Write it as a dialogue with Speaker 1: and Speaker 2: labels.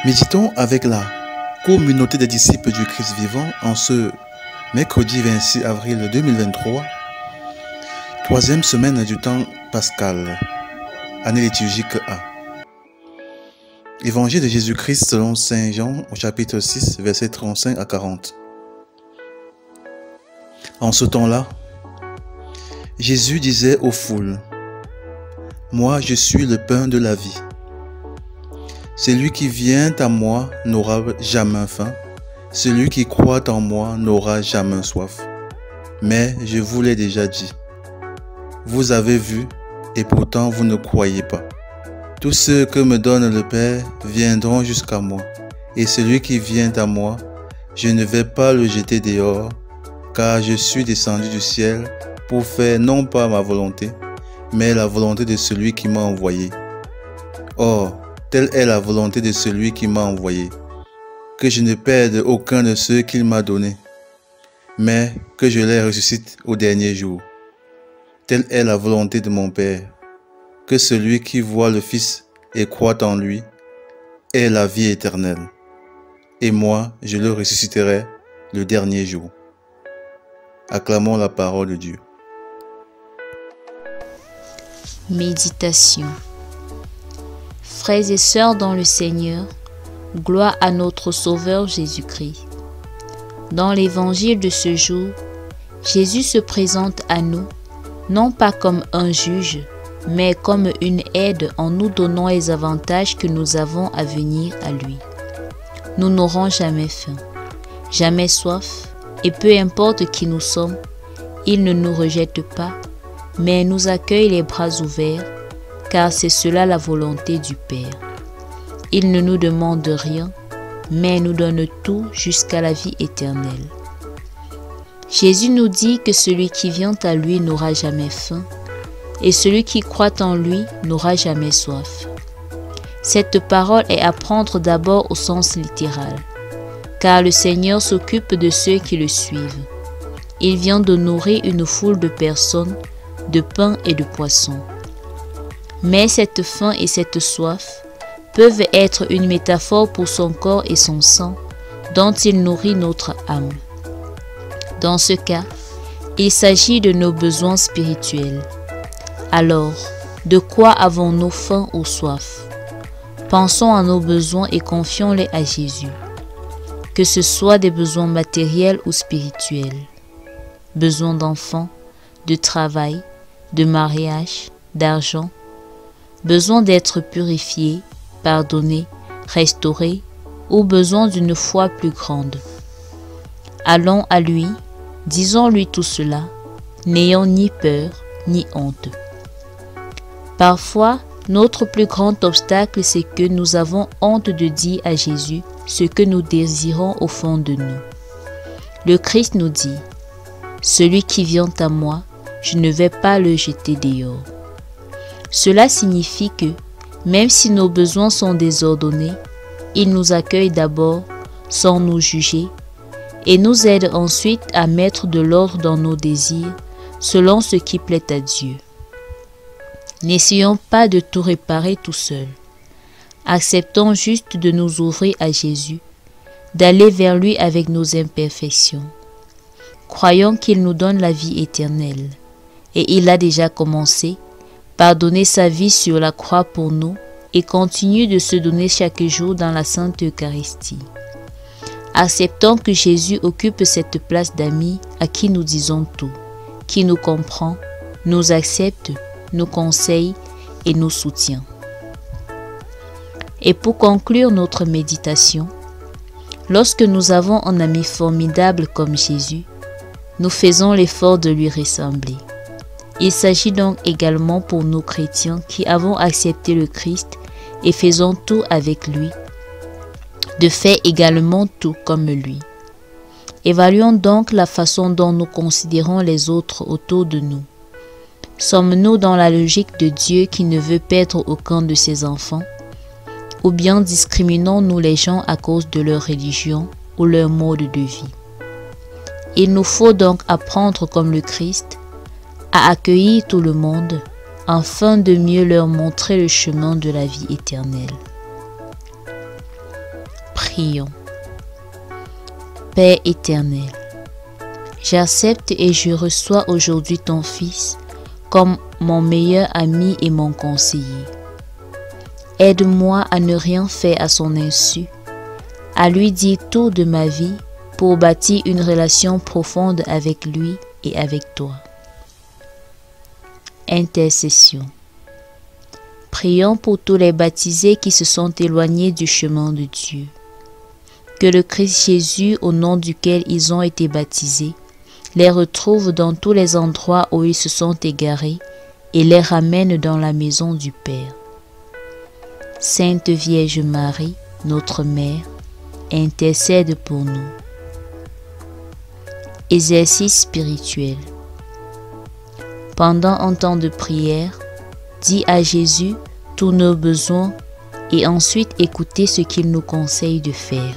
Speaker 1: Méditons avec la communauté des disciples du Christ vivant en ce mercredi 26 avril 2023, troisième semaine du temps pascal, année liturgique A. Évangile de Jésus-Christ selon Saint Jean au chapitre 6, versets 35 à 40. En ce temps-là, Jésus disait aux foules, « Moi, je suis le pain de la vie. Celui qui vient à moi n'aura jamais faim. Celui qui croit en moi n'aura jamais soif. Mais je vous l'ai déjà dit. Vous avez vu, et pourtant vous ne croyez pas. Tous ceux que me donne le Père viendront jusqu'à moi. Et celui qui vient à moi, je ne vais pas le jeter dehors, car je suis descendu du ciel pour faire non pas ma volonté, mais la volonté de celui qui m'a envoyé. Or, telle est la volonté de celui qui m'a envoyé, que je ne perde aucun de ceux qu'il m'a donnés, mais que je les ressuscite au dernier jour. Telle est la volonté de mon Père, que celui qui voit le Fils et croit en lui ait la vie éternelle, et moi je le ressusciterai le dernier jour. » Acclamons la parole de Dieu.
Speaker 2: Méditation. Frères et sœurs dans le Seigneur, gloire à notre Sauveur Jésus-Christ. Dans l'évangile de ce jour, Jésus se présente à nous, non pas comme un juge, mais comme une aide en nous donnant les avantages que nous avons à venir à lui. Nous n'aurons jamais faim, jamais soif, et peu importe qui nous sommes, il ne nous rejette pas, mais nous accueille les bras ouverts, car c'est cela la volonté du Père. Il ne nous demande rien, mais nous donne tout jusqu'à la vie éternelle. Jésus nous dit que celui qui vient à lui n'aura jamais faim, et celui qui croit en lui n'aura jamais soif. Cette parole est à prendre d'abord au sens littéral, car le Seigneur s'occupe de ceux qui le suivent. Il vient de nourrir une foule de personnes, de pain et de poissons. Mais cette faim et cette soif peuvent être une métaphore pour son corps et son sang, dont il nourrit notre âme. Dans ce cas, il s'agit de nos besoins spirituels. Alors, de quoi avons-nous faim ou soif? Pensons à nos besoins et confions-les à Jésus. Que ce soit des besoins matériels ou spirituels. Besoin d'enfants, de travail, de mariage, d'argent. Besoin d'être purifié, pardonné, restauré, ou besoin d'une foi plus grande. Allons à lui, disons-lui tout cela, n'ayant ni peur ni honte. Parfois, notre plus grand obstacle, c'est que nous avons honte de dire à Jésus ce que nous désirons au fond de nous. Le Christ nous dit, « Celui qui vient à moi, je ne vais pas le jeter dehors. » Cela signifie que, même si nos besoins sont désordonnés, il nous accueille d'abord sans nous juger et nous aide ensuite à mettre de l'ordre dans nos désirs selon ce qui plaît à Dieu. N'essayons pas de tout réparer tout seul. Acceptons juste de nous ouvrir à Jésus, d'aller vers lui avec nos imperfections. Croyons qu'il nous donne la vie éternelle, et il a déjà commencé par donner sa vie sur la croix pour nous et continue de se donner chaque jour dans la Sainte Eucharistie. Acceptons que Jésus occupe cette place d'ami à qui nous disons tout, qui nous comprend, nous accepte, nous conseille et nous soutient. Et pour conclure notre méditation, lorsque nous avons un ami formidable comme Jésus, nous faisons l'effort de lui ressembler. Il s'agit donc également pour nous chrétiens qui avons accepté le Christ et faisons tout avec lui, de faire également tout comme lui. Évaluons donc la façon dont nous considérons les autres autour de nous. Sommes-nous dans la logique de Dieu qui ne veut perdre aucun de ses enfants? Ou bien discriminons-nous les gens à cause de leur religion ou leur mode de vie? Il nous faut donc apprendre comme le Christ à accueillir tout le monde afin de mieux leur montrer le chemin de la vie éternelle. Prions. Père éternel, j'accepte et je reçois aujourd'hui ton Fils comme mon meilleur ami et mon conseiller. Aide-moi à ne rien faire à son insu, à lui dire tout de ma vie pour bâtir une relation profonde avec lui et avec toi. Intercession. Prions pour tous les baptisés qui se sont éloignés du chemin de Dieu. Que le Christ Jésus, au nom duquel ils ont été baptisés, les retrouve dans tous les endroits où ils se sont égarés et les ramène dans la maison du Père. Sainte Vierge Marie, notre Mère, intercède pour nous. Exercice spirituel. Pendant un temps de prière, dis à Jésus tous nos besoins et ensuite écoutez ce qu'il nous conseille de faire.